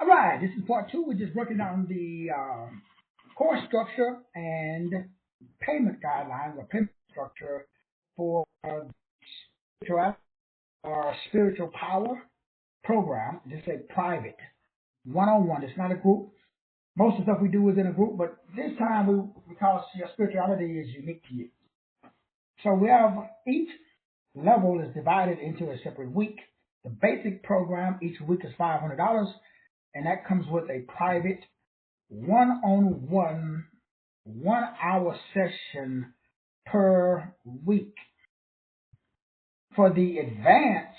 All right, this is part two. We're just working on the course structure and payment guidelines or payment structure for spiritual or spiritual power program. Just a private, one-on-one. It's not a group. Most of the stuff we do is in a group, but this time because your spirituality is unique to you. So we have each level is divided into a separate week. The basic program each week is $500, and that comes with a private one-on-one 1 hour session per week. For the advanced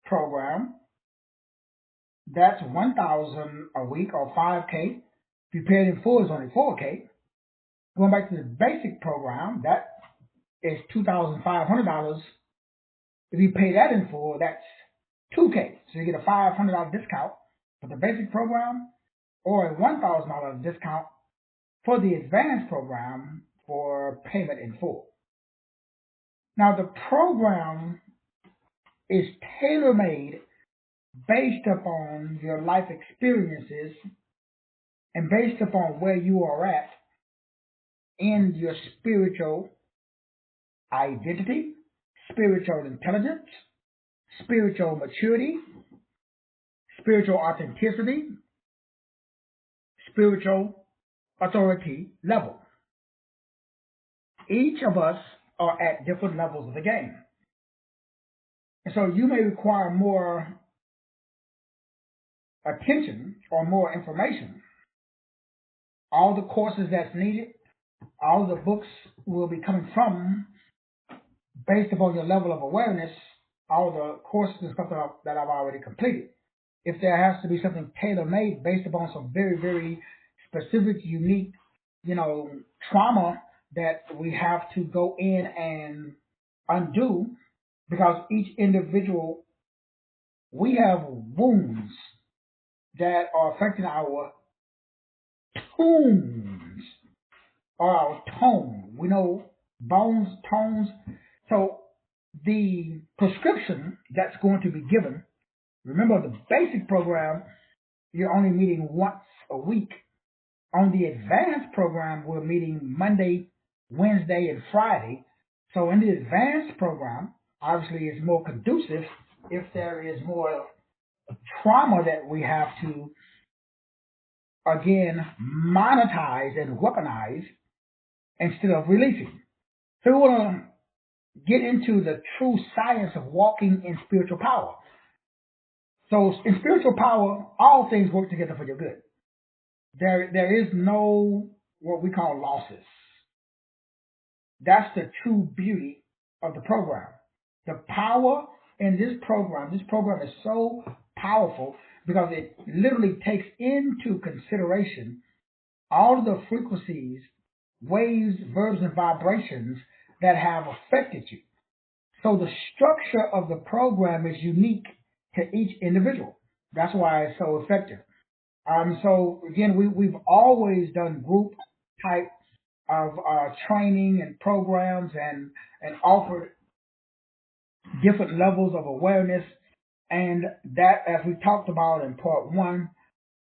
program, that's $1,000 a week or $5K. If you pay it in full, it's only $4K. Going back to the basic program, that is $2,500. If you pay that in full, that's $2K. So you get a $500 discount for the basic program or a $1,000 discount for the advanced program for payment in full. Now, the program is tailor-made based upon your life experiences and based upon where you are at in your spiritual identity, spiritual intelligence, spiritual maturity, spiritual authenticity, spiritual authority level. Each of us are at different levels of the game. And so you may require more attention or more information. All the courses that's needed, all the books will be coming from based upon your level of awareness, all the courses and stuff that I've already completed. If there has to be something tailor-made based upon some very, very specific, unique, trauma that we have to go in and undo, because each individual, we have wounds that are affecting our tunes or our tone. We know bones, tones. So the prescription that's going to be given, remember the basic program, you're only meeting once a week. On the advanced program, we're meeting Monday, Wednesday, and Friday. So in the advanced program, obviously it's more conducive if there is more trauma that we have to, again, monetize and weaponize instead of releasing. So we want to get into the true science of walking in spiritual power. So in spiritual power, all things work together for your good. There is no what we call losses. That's the true beauty of the program. The power in this program is so powerful because it literally takes into consideration all of the frequencies, waves, verbs, and vibrations that have affected you. So the structure of the program is unique to each individual. That's why it's so effective. So again, we've always done group type of training and programs and offered different levels of awareness. And that, as we talked about in part one,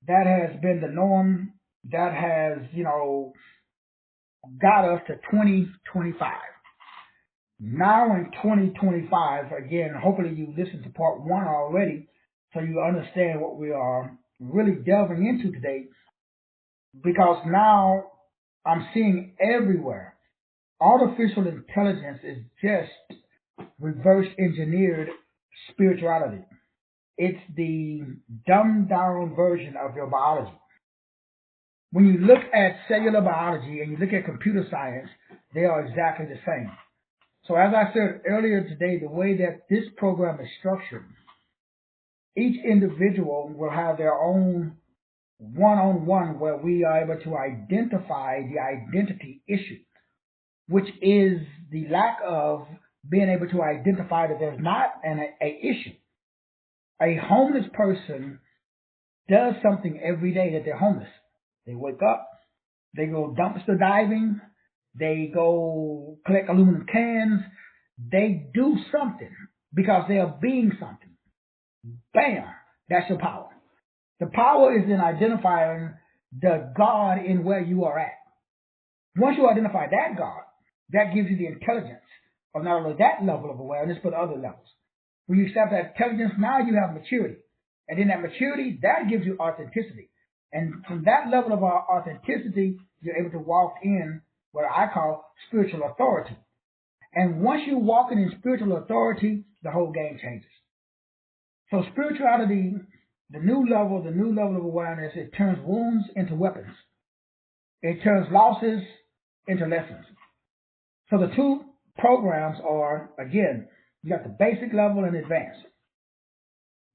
that has been the norm. That has, got us to 2025. Now in 2025, again, hopefully you listened to part one already, so you understand what we are really delving into today, because now I'm seeing everywhere artificial intelligence is just reverse engineered spirituality. It's the dumbed down version of your biology. When you look at cellular biology and you look at computer science, they are exactly the same. So as I said earlier today, the way that this program is structured, each individual will have their own one-on-one where we are able to identify the identity issue, which is the lack of being able to identify that there's not an issue. A homeless person does something every day that they're homeless. They wake up, they go dumpster diving, they go collect aluminum cans, they do something because they are being something. Bam! That's your power. The power is in identifying the God in where you are at. Once you identify that God, that gives you the intelligence of not only that level of awareness, but other levels. When you accept that intelligence, now you have maturity. And in that maturity, that gives you authenticity. And from that level of authenticity, you're able to walk in what I call spiritual authority. And once you walk in spiritual authority, the whole game changes. So spirituality, the new level of awareness, it turns wounds into weapons. It turns losses into lessons. So the two programs are, again, you got the basic level and advanced.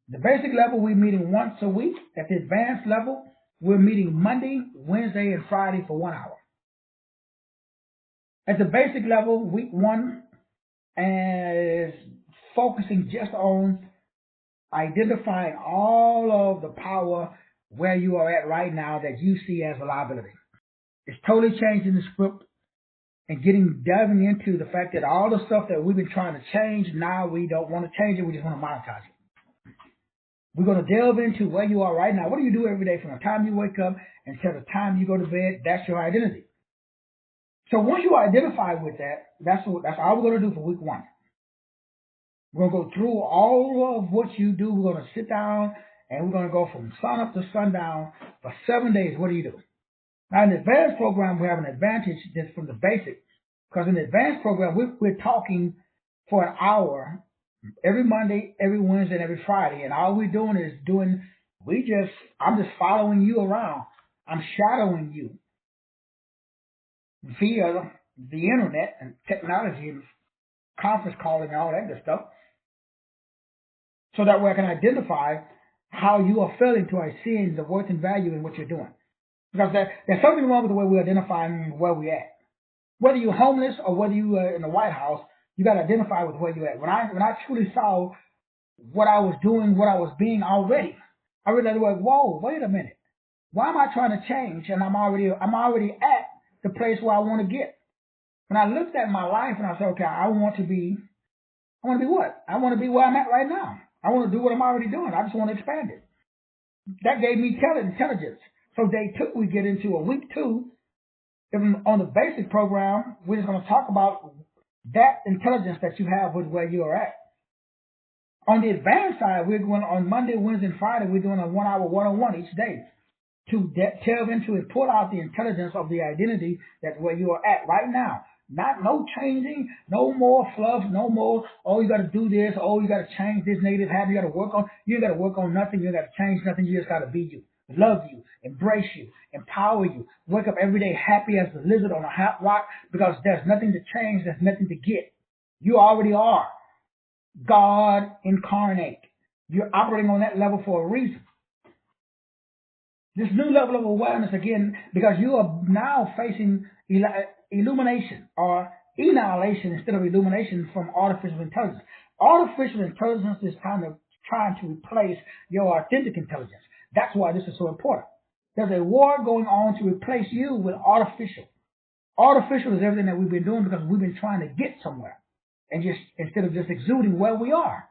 The basic level, we're meeting once a week. At the advanced level, we're meeting Monday, Wednesday, and Friday for 1 hour. At the basic level, week 1 is focusing just on identifying all of the power where you are at right now that you see as a liability. It's totally changing the script and delving into the fact that all the stuff that we've been trying to change, now we don't want to change it, we just want to monetize it. We're going to delve into where you are right now. What do you do every day from the time you wake up until the time you go to bed? That's your identity. So once you identify with that, that's all we're going to do for week 1. We're going to go through all of what you do. We're going to sit down and we're going to go from sun up to sundown for 7 days. What do you do? Now, in the advanced program, we have an advantage just from the basic, because in the advanced program, we're talking for an hour every Monday, every Wednesday, and every Friday, and all we're doing is I'm just following you around. I'm shadowing you via the internet and technology and conference calling and all that good stuff, so that way I can identify how you are feeling to seeing the worth and value in what you're doing. Because there's something wrong with the way we're identifying where we're at. Whether you're homeless or whether you're in the White House, you got to identify with where you're at. When I truly saw what I was doing, what I was being already, I realized, like, whoa, wait a minute. Why am I trying to change? And I'm already at the place where I want to get. When I looked at my life and I said, okay, I want to be what? I want to be where I'm at right now. I want to do what I'm already doing. I just want to expand it. That gave me intelligence. So day 2, we get into a week 2. On the basic program, we're just going to talk about that intelligence that you have with where you are at. On the advanced side, we're going on Monday, Wednesday, and Friday, we're doing a 1 hour one-on-one each day to delve into and pull out the intelligence of the identity that's where you are at right now. No changing, no more fluff, no more, oh, you got to do this, oh, you got to change this negative habit, you got to work on, you got to work on nothing, you got to change nothing, you just got to be you. Love you, embrace you, empower you. Wake up every day happy as the lizard on a hot rock, because there's nothing to change, there's nothing to get. You already are God incarnate. You're operating on that level for a reason. This new level of awareness, again, because you are now facing illumination or annihilation instead of illumination from artificial intelligence. Artificial intelligence is kind of trying to replace your authentic intelligence. That's why this is so important. There's a war going on to replace you with artificial. Artificial is everything that we've been doing because we've been trying to get somewhere, and just instead of just exuding where we are.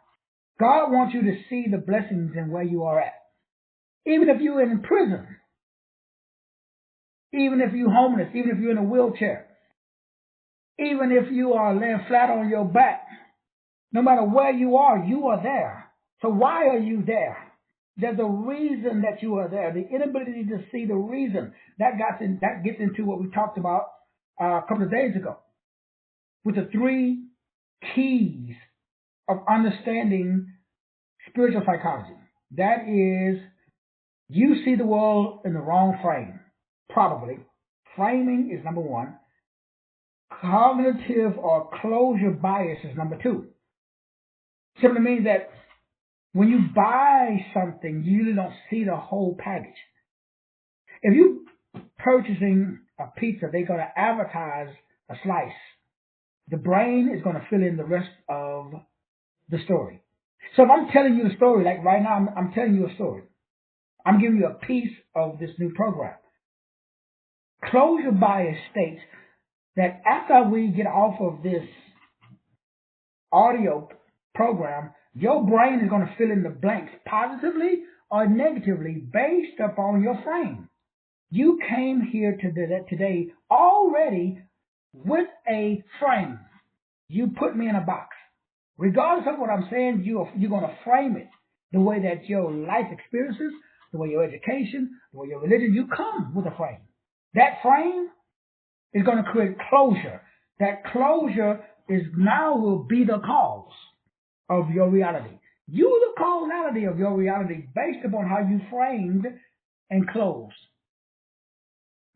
God wants you to see the blessings in where you are at. Even if you're in prison, even if you're homeless, even if you're in a wheelchair, even if you are laying flat on your back, no matter where you are there. So why are you there? There's a reason that you are there. The inability to see the reason, that gets into what we talked about a couple of days ago, with the 3 keys of understanding spiritual psychology. That is, you see the world in the wrong frame, probably. Framing is number 1. Cognitive or closure bias is number 2. Simply means that when you buy something, you usually don't see the whole package. If you're purchasing a pizza, they're going to advertise a slice. The brain is going to fill in the rest of the story. So if I'm telling you a story, like right now, I'm telling you a story. I'm giving you a piece of this new program. Closure bias states that after we get off of this audio program, your brain is going to fill in the blanks positively or negatively based upon your frame. You came here today already with a frame. You put me in a box. Regardless of what I'm saying, you're going to frame it the way that your life experiences, the way your education, the way your religion, you come with a frame. That frame is going to create closure. That closure is now will be the cause of your reality. You the causality of your reality based upon how you framed and closed.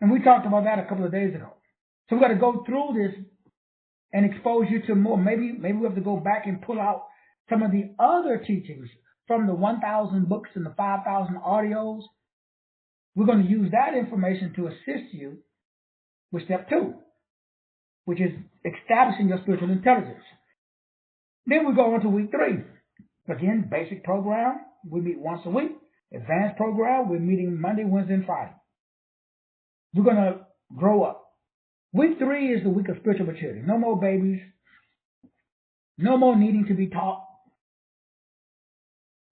And we talked about that a couple of days ago. So we've got to go through this and expose you to more. Maybe we have to go back and pull out some of the other teachings from the 1,000 books and the 5,000 audios. We're going to use that information to assist you with step 2, which is establishing your spiritual intelligence. Then we go on to week 3. Again, basic program, we meet once a week. Advanced program, we're meeting Monday, Wednesday, and Friday. We're going to grow up. Week 3 is the week of spiritual maturity. No more babies. No more needing to be taught.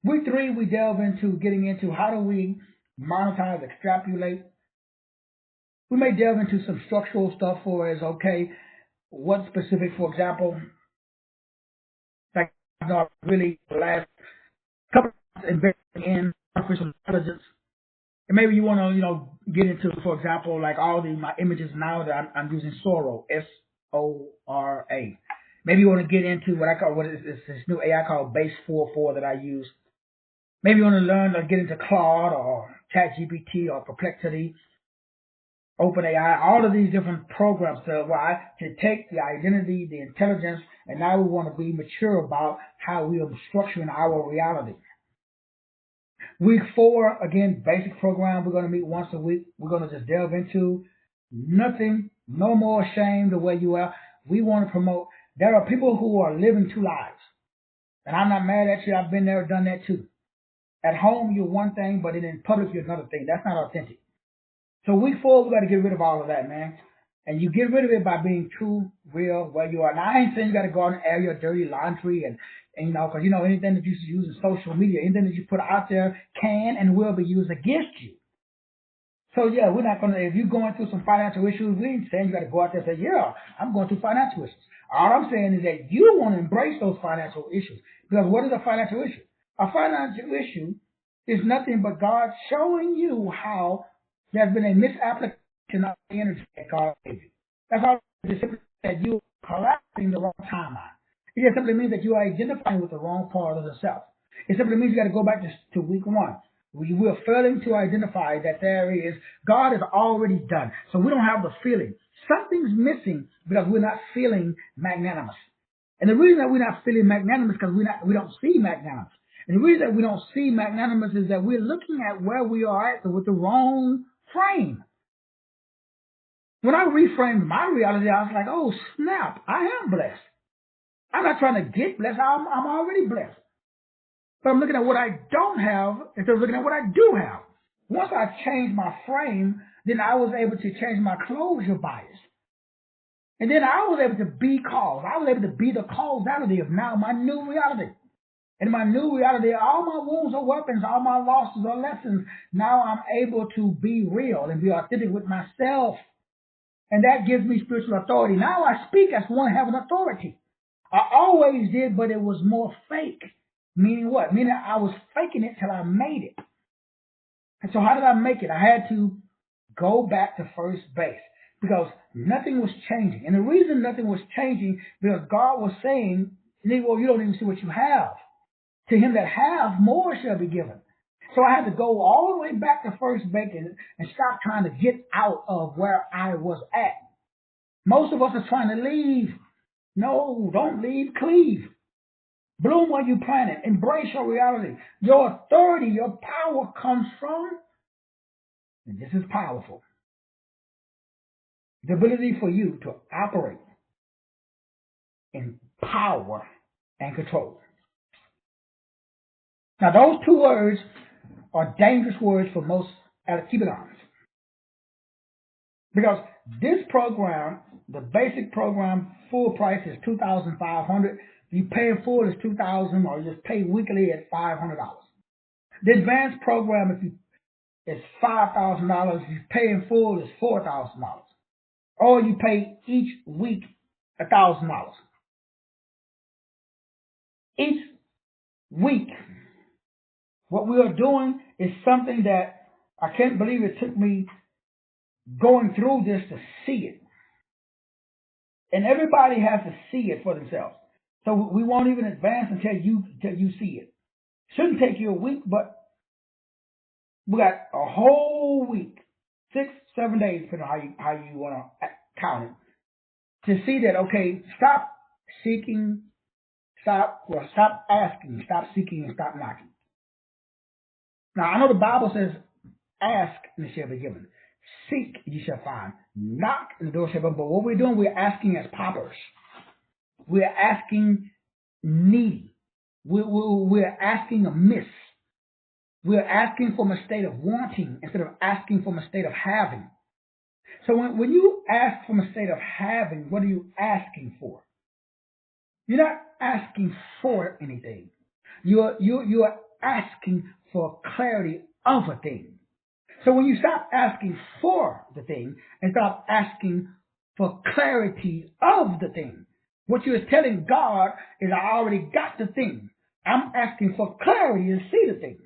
Week 3, we delve into getting into how do we monetize, extrapolate. We may delve into some structural stuff for as, okay, what specific, for example, like really the last couple of months investing in artificial intelligence. And maybe you want to, get into, for example, like all my images now that I'm using Sora, S-O-R-A. Maybe you want to get into what is this new AI called Base 4.4 that I use. Maybe you want to learn or get into Claude or ChatGPT or Perplexity, OpenAI, all of these different programs to take the identity, the intelligence, and now we want to be mature about how we are structuring our reality. Week 4, again, basic program. We're going to meet once a week. We're going to just delve into nothing, no more shame the way you are. We want to promote. There are people who are living 2 lives. And I'm not mad at you. I've been there, done that too. At home, you're one thing, but in public, you're another thing. That's not authentic. So week 4, we got to get rid of all of that, man. And you get rid of it by being true, real, where you are. Now, I ain't saying you got to go out and air your dirty laundry and because, anything that you use in social media, anything that you put out there can and will be used against you. So, yeah, we're not going to, if you're going through some financial issues, we ain't saying you got to go out there and say, yeah, I'm going through financial issues. All I'm saying is that you want to embrace those financial issues. Because what is a financial issue? A financial issue is nothing but God showing you how there's been a misapplication of the energy that God gave you. That's all it is, simply that you are collapsing the wrong timeline. It just simply means that you are identifying with the wrong part of the self. It simply means you got to go back to week 1. We're failing to identify that there is, God is already done. So we don't have the feeling. Something's missing because we're not feeling magnanimous. And the reason that we're not feeling magnanimous is because we don't see magnanimous. And the reason that we don't see magnanimous is that we're looking at where we are at with the wrong frame. When I reframed my reality, I was like, oh, snap, I am blessed. I'm not trying to get blessed. I'm already blessed. But I'm looking at what I don't have instead of looking at what I do have. Once I changed my frame, then I was able to change my closure bias. And then I was able to be cause. I was able to be the causality of now my new reality. In my new reality, all my wounds are weapons, all my losses are lessons. Now I'm able to be real and be authentic with myself. And that gives me spiritual authority. Now I speak as one having authority. I always did, but it was more fake. Meaning what? Meaning I was faking it till I made it. And so how did I make it? I had to go back to first base because nothing was changing. And the reason nothing was changing because God was saying, well, you don't even see what you have. To him that have, more shall be given. So I had to go all the way back to first base and stop trying to get out of where I was at. Most of us are trying to leave. No, don't leave, cleave. Bloom where you planted. Embrace your reality. Your authority, your power comes from, and this is powerful, the ability for you to operate in power and control. Now, those 2 words are dangerous words for most Alkibulans. Because this program, the basic program, full price is $2,500. You pay in full is $2,000, or you just pay weekly at $500. The advanced program, if you it's $5,000. If you pay in full, it's $4,000. Or you pay each week $1,000. Each week, what we are doing is something that I can't believe it took me going through this to see it. And everybody has to see it for themselves. So we won't even advance until you see it. Shouldn't take you a week, but we got a whole week, 6, 7 days, depending on how you want to count it, to see that, okay, stop seeking, stop asking, stop seeking, and stop knocking. Now, I know the Bible says, ask and it shall be given. Seek, you shall find. Knock, and the door shall be open. But what we're doing, we're asking as paupers. We're asking needy. We're asking amiss. We're asking from a state of wanting instead of asking from a state of having. So when you ask from a state of having, what are you asking for? You're not asking for anything. You're asking for clarity of a thing. So when you stop asking for the thing and stop asking for clarity of the thing, what you're telling God is, I already got the thing. I'm asking for clarity to see the thing.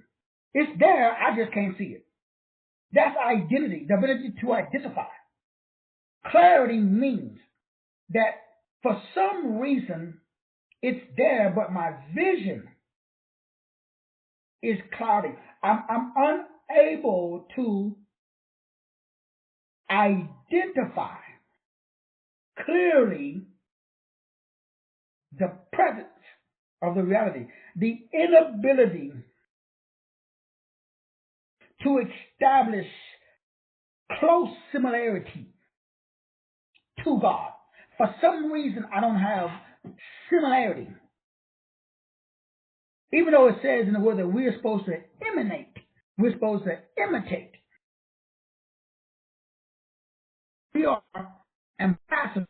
It's there, I just can't see it. That's identity, the ability to identify. Clarity means that for some reason it's there, but my vision is cloudy. I'm unable to identify clearly the presence of the reality. The inability to establish close similarity to God. For some reason, I don't have similarity. Even though it says in the word that we're supposed to emanate, we're supposed to imitate. We are ambassadors.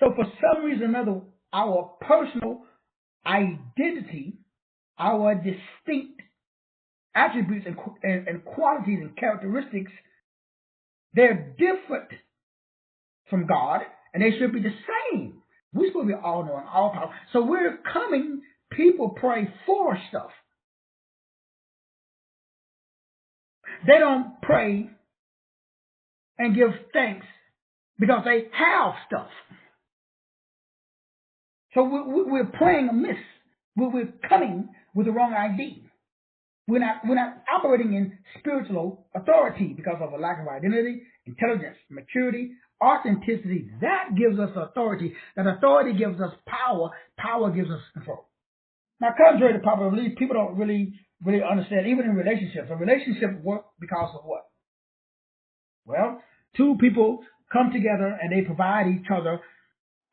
So for some reason or another, our personal identity, our distinct attributes and qualities and characteristics, they're different from God, and they should be the same. We're supposed to be all knowing, all powerful. So we're coming, people pray for stuff. They don't pray and give thanks because they have stuff. So we're praying amiss. We're coming with the wrong ID. We're not operating in spiritual authority because of a lack of identity, intelligence, maturity, authenticity. That gives us authority. That authority gives us power. Power gives us control. Now, contrary to popular belief, people don't really understand, even in relationships. A relationship works because of what? Well, two people come together and they provide each other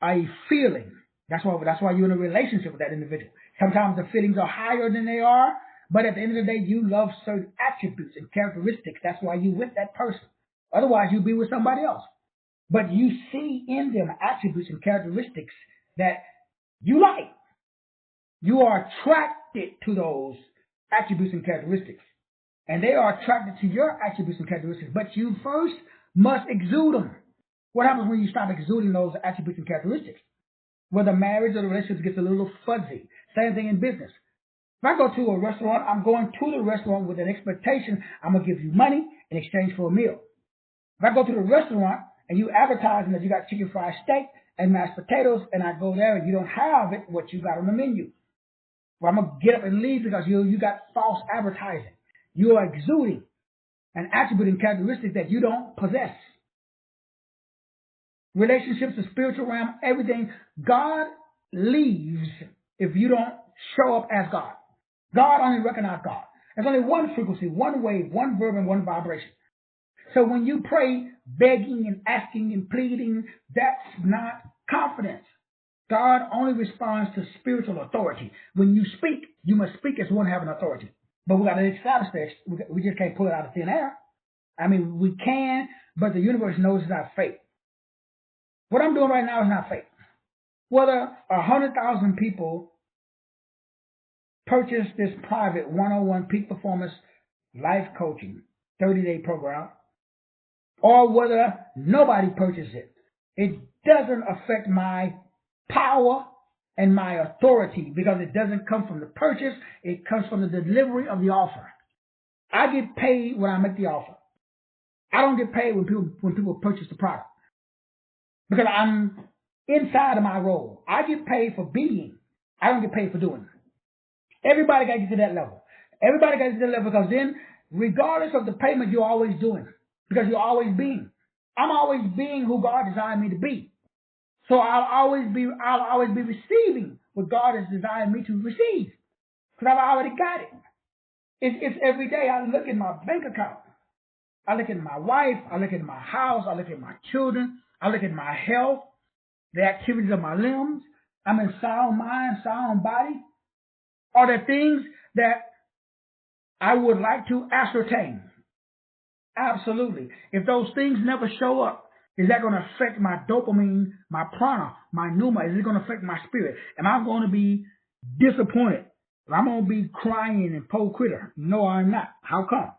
a feeling. That's why you're in a relationship with that individual. Sometimes the feelings are higher than they are, but at the end of the day, you love certain attributes and characteristics. That's why you're with that person. Otherwise, you'd be with somebody else. But you see in them attributes and characteristics that you like. You are attracted to those attributes and characteristics. And they are attracted to your attributes and characteristics. But you first must exude them. What happens when you stop exuding those attributes and characteristics? Well, the marriage or the relationship gets a little fuzzy. Same thing in business. If I go to a restaurant, I'm going to the restaurant with an expectation I'm going to give you money in exchange for a meal. If I go to the restaurant and you advertising that you got chicken fried steak and mashed potatoes, and I go there and you don't have it, what you got on the menu, well, I'm going to get up and leave because you got false advertising. You are exuding an attribute and characteristic that you don't possess. Relationships, the spiritual realm, everything. God leaves if you don't show up as God. God only recognizes God. There's only one frequency, one wave, one verb, and one vibration. So when you pray, begging and asking and pleading, that's not confidence. God only responds to spiritual authority. When you speak, you must speak as one having authority. But we got to establish this. We just can't pull it out of thin air. I mean, we can, but the universe knows it's not fake. What I'm doing right now is not fake. Whether 100,000 people purchase this private one-on-one peak performance life coaching 30-day program, or whether nobody purchases it, it doesn't affect my power and my authority, because it doesn't come from the purchase. It comes from the delivery of the offer. I get paid when I make the offer. I don't get paid when people purchase the product, because I'm inside of my role. I get paid for being. I don't get paid for doing. Everybody got to get to that level. Everybody got to get to that level, because then, regardless of the payment, you're always doing, because you're always being. I'm always being who God designed me to be. So I'll always be receiving what God has designed me to receive, because I've already got it. It's every day. I look at my bank account. I look at my wife. I look at my house. I look at my children. I look at my health, the activities of my limbs. I'm in sound mind, sound body. Are there things that I would like to ascertain? Absolutely. If those things never show up, is that going to affect my dopamine, my prana, my pneuma? Is it going to affect my spirit? Am I going to be disappointed? I'm going to be crying and po quitter? No, I'm not. How come?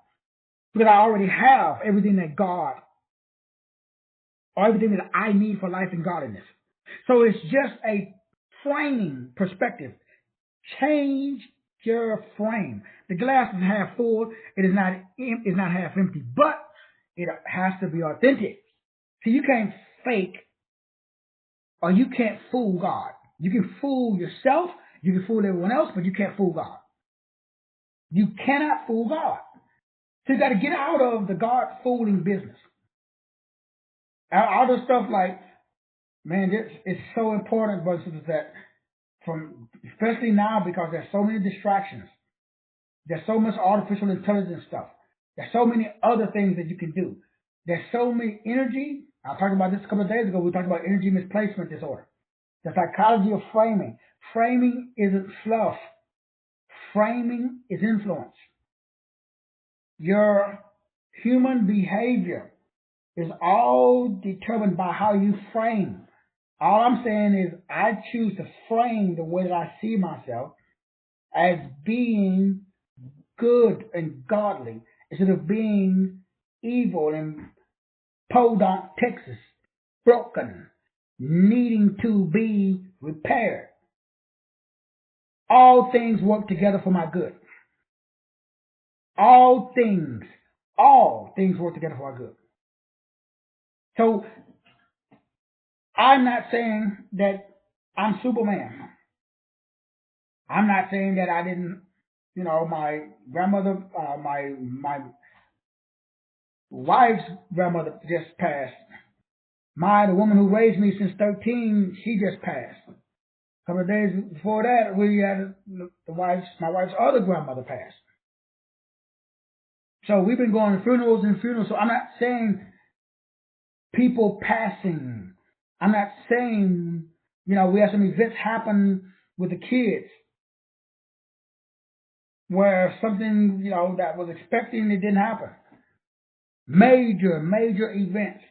Because I already have everything that God, or everything that I need for life and godliness. So it's just a framing perspective. Change your frame. The glass is half full. It is not half empty, but it has to be authentic. See, you can't fake, or you can't fool God. You can fool yourself, you can fool everyone else, but you can't fool God. You cannot fool God. So you got to get out of the God fooling business. All the stuff like, man, it's so important, brothers and sisters, that especially now, because there's so many distractions. There's so much artificial intelligence stuff. There's so many other things that you can do. There's so many energy. I talked about this a couple of days ago. We talked about energy misplacement disorder. The psychology of framing. Framing isn't fluff. Framing is influence. Your human behavior is all determined by how you frame. All I'm saying is I choose to frame the way that I see myself as being good and godly, instead of being evil and podunk Texas, broken, needing to be repaired. All things work together for my good. All things work together for our good. So I'm not saying that I'm Superman. I'm not saying that I didn't, my grandmother, my wife's grandmother just passed. The woman who raised me since 13, she just passed. A couple of days before that, we had my wife's other grandmother passed. So we've been going to funerals and funerals. So I'm not saying people passing. I'm not saying, we had some events happen with the kids where something, that was expecting, it didn't happen. Major events.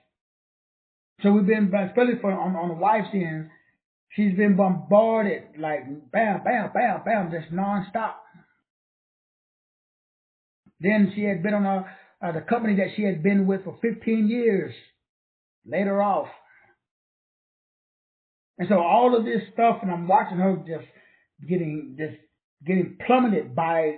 So we've been, especially on the wife's end, she's been bombarded like bam, bam, bam, bam, just nonstop. Then she had been on the company that she had been with for 15 years. Later off. And so all of this stuff, and I'm watching her just getting plummeted by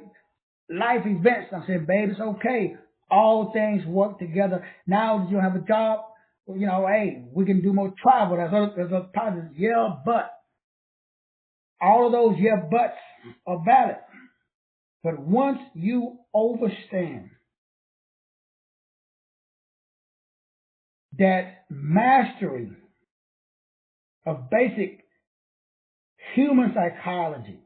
life events. I'm saying, babe, it's okay. All things work together. Now that you have a job, hey, we can do more travel. There's other positives. Yeah, but all of those yeah buts are valid. But once you understand that mastery of basic human psychology,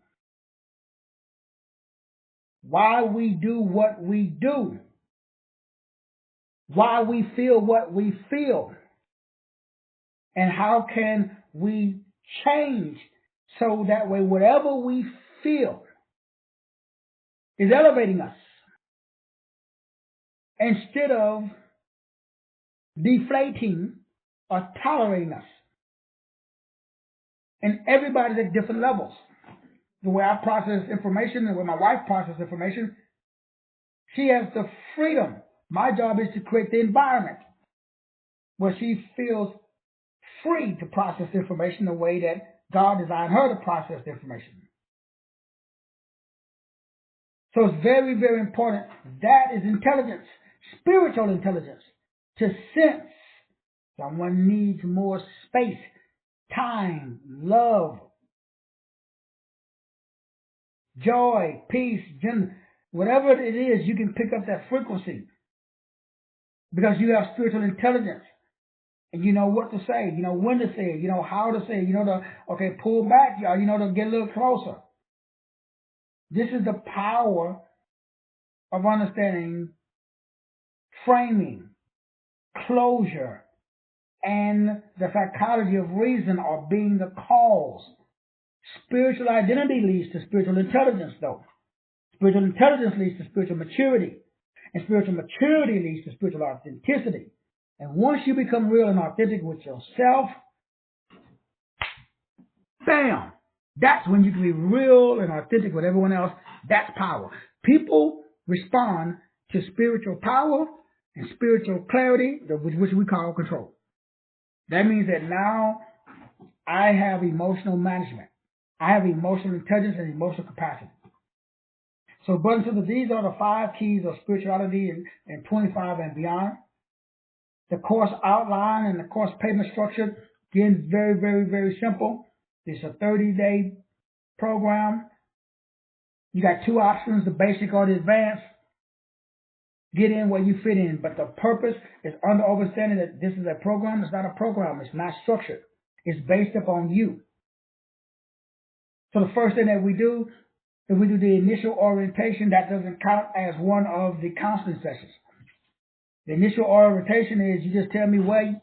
why we do what we do, why we feel what we feel, and how can we change so that way whatever we feel is elevating us instead of deflating or tolerating us. And everybody's at different levels. the way I process information and the way my wife processes information, she has the freedom. My job is to create the environment where she feels free to process information the way that God designed her to process the information. So it's very, very important. That is intelligence, spiritual intelligence, to sense someone needs more space, time, love, joy, peace, whatever it is, you can pick up that frequency because you have spiritual intelligence. And you know what to say, you know when to say it, you know how to say it, you know to, pull back, y'all, you know to get a little closer. This is the power of understanding framing, closure, and the psychology of reason or being the cause. Spiritual identity leads to spiritual intelligence, though. Spiritual intelligence leads to spiritual maturity. And spiritual maturity leads to spiritual authenticity. And once you become real and authentic with yourself, bam, that's when you can be real and authentic with everyone else. That's power. People respond to spiritual power and spiritual clarity, which we call control. That means that now I have emotional management. I have emotional intelligence and emotional capacity. So, brothers and sisters, these are the 5 keys of spirituality in 25 and beyond. The course outline and the course payment structure, again, very, very, very simple. It's a 30-day program. You got 2 options, the basic or the advanced. Get in where you fit in. But the purpose is under understanding that this is a program. It's not a program. It's not structured. It's based upon you. So the first thing that we do is we do the initial orientation. That doesn't count as one of the counseling sessions. The initial orientation is you just tell me where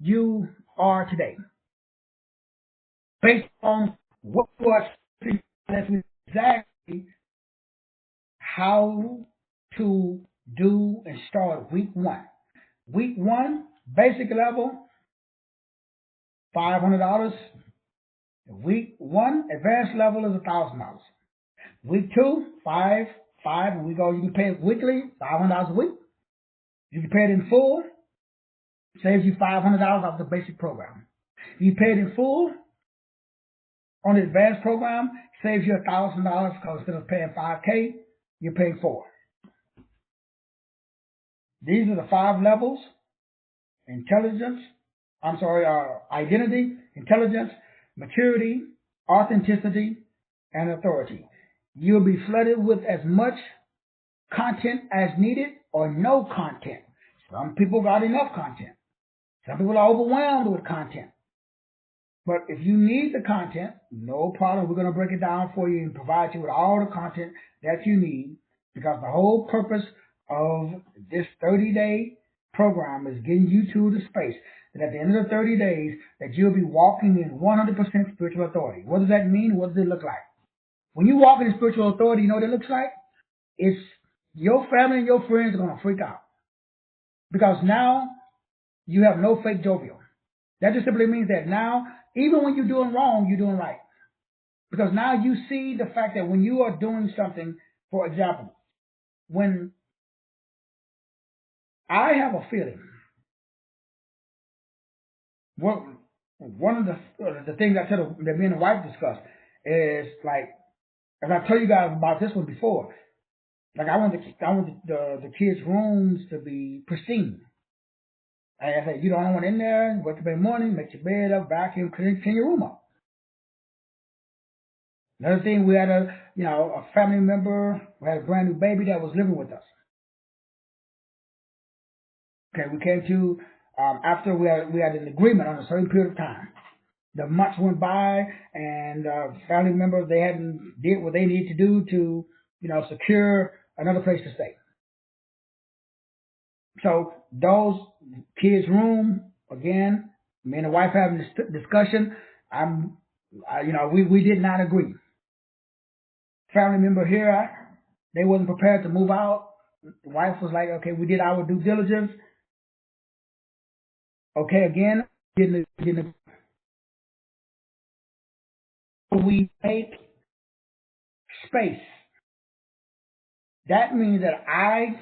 you are today. Based on what was exactly how to do and start week 1. Week 1, basic level, $500. Week 1, advanced level is $1,000. Week 2, five, and we go. You can pay it weekly, $500 a week. You can pay it in full, saves you $500 off the basic program. You pay it in full on the advanced program, saves you $1,000 because instead of paying $5,000, you're paying $4,000. These are the 5 levels: identity, intelligence, maturity, authenticity, and authority. You'll be flooded with as much content as needed or no content. Some people got enough content. Some people are overwhelmed with content. But if you need the content, no problem. We're going to break it down for you and provide you with all the content that you need, because the whole purpose of this 30-day program is getting you to the space that at the end of the 30 days that you'll be walking in 100% spiritual authority. What does that mean? What does it look like? When you walk in spiritual authority, you know what it looks like? It's your family and your friends are going to freak out. Because now you have no fake jovial. That just simply means that now, even when you're doing wrong, you're doing right. Because now you see the fact that when you are doing something, for example, when I have a feeling, one of the things I said that me and the wife discussed is like, and I tell you guys about this one before, like I want the kids' rooms to be pristine. I said, you don't want in there, wake up in the morning, make your bed up, vacuum, clean your room up. Another thing, we had a family member who had a brand new baby that was living with us. Okay, we came to, after we had an agreement on a certain period of time. The months went by, and family members, they hadn't did what they needed to do to, secure another place to stay. So those kids' room, again, me and the wife having this discussion, we did not agree. Family member here, they wasn't prepared to move out. The wife was like, okay, we did our due diligence. Okay, again, didn't we make space. That means that I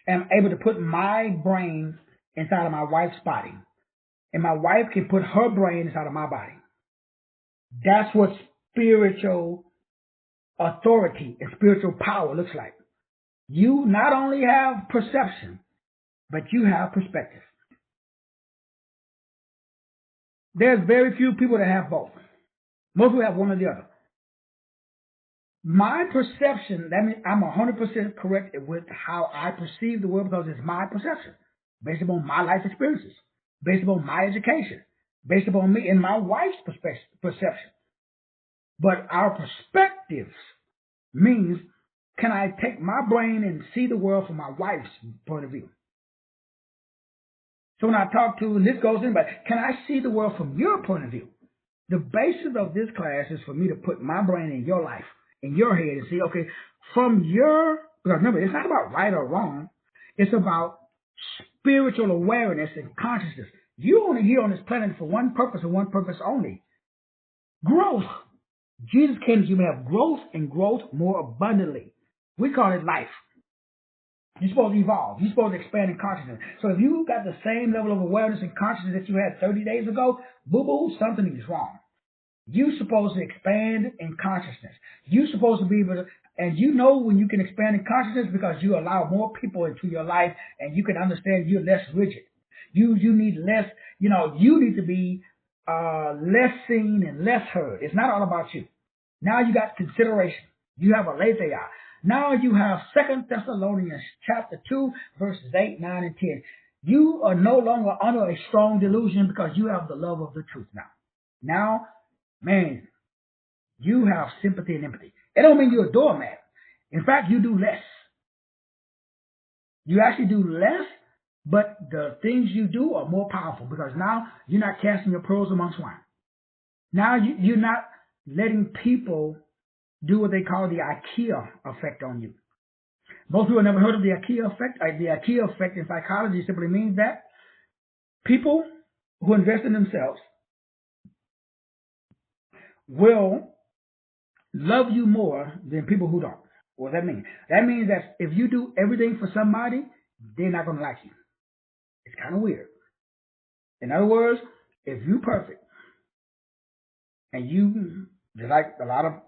am able to put my brain inside of my wife's body, and my wife can put her brain inside of my body. That's what spiritual authority and spiritual power looks like. You not only have perception, but you have perspective. There's very few people that have both. Most people have one or the other. My perception, that means I'm 100% correct with how I perceive the world because it's my perception, based upon my life experiences, based upon my education, based upon me and my wife's perception. But our perspectives means, can I take my brain and see the world from my wife's point of view? So when I talk to, and this goes in, but can I see the world from your point of view? The basis of this class is for me to put my brain in your life, in your head, and see, okay, from your, because remember, it's not about right or wrong. It's about spiritual awareness and consciousness. You only here on this planet for one purpose and one purpose only. Growth. Jesus came that you may have growth and growth more abundantly. We call it life. You're supposed to evolve. You're supposed to expand in consciousness. So if you got the same level of awareness and consciousness that you had 30 days ago, boo-boo, something is wrong. You're supposed to expand in consciousness. You're supposed to be able to, and you know when you can expand in consciousness because you allow more people into your life and you can understand you're less rigid. You need less, you need to be less seen and less heard. It's not all about you. Now you got consideration. You have a aletheia. Now you have 2 Thessalonians chapter 2, verses 8, 9, and 10. You are no longer under a strong delusion because you have the love of the truth now. Now, man, you have sympathy and empathy. It don't mean you're a doormat. In fact, you do less. You actually do less, but the things you do are more powerful because now you're not casting your pearls among swine. Now you're not letting people do what they call the IKEA effect on you. Most people have never heard of the IKEA effect. The IKEA effect in psychology simply means that people who invest in themselves will love you more than people who don't. What does that mean? That means that if you do everything for somebody, they're not going to like you. It's kind of weird. In other words, if you're perfect and you, like a lot of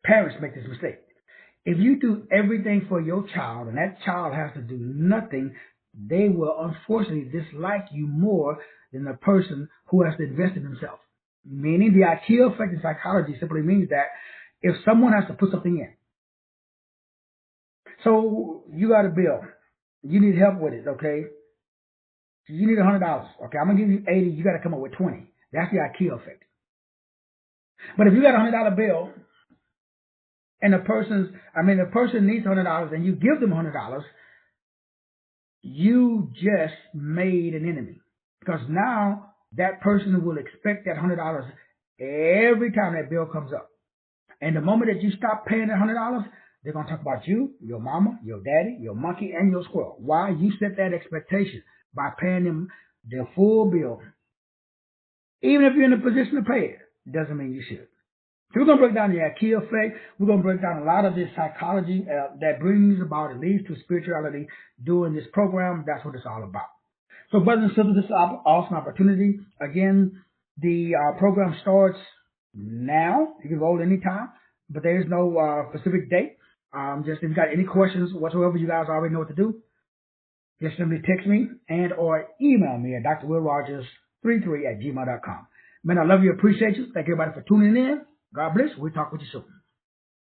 parents make this mistake, if you do everything for your child and that child has to do nothing, they will unfortunately dislike you more than the person who has to invest in themselves. Meaning the IKEA effect in psychology simply means that if someone has to put something in, so you got a bill, you need help with it, okay? You need $100, okay? I'm gonna give you 80. You got to come up with 20. That's the IKEA effect. But if you got a $100 bill and the person needs $100 and you give them $100, you just made an enemy because now that person will expect that $100 every time that bill comes up. And the moment that you stop paying that $100, they're going to talk about you, your mama, your daddy, your monkey, and your squirrel. Why? You set that expectation by paying them their full bill. Even if you're in a position to pay it, doesn't mean you should. So we're going to break down the IKEA effect. We're going to break down a lot of this psychology that brings about, it leads to spirituality during this program. That's what it's all about. So brothers and sisters, this is an awesome opportunity. Again, the program starts now. You can enroll anytime, but there is no specific date. Just if you got any questions whatsoever, you guys already know what to do. Just simply text me and or email me at drwillrogers33@gmail.com. Man, I love you, appreciate you. Thank everybody for tuning in. God bless. We'll talk with you soon.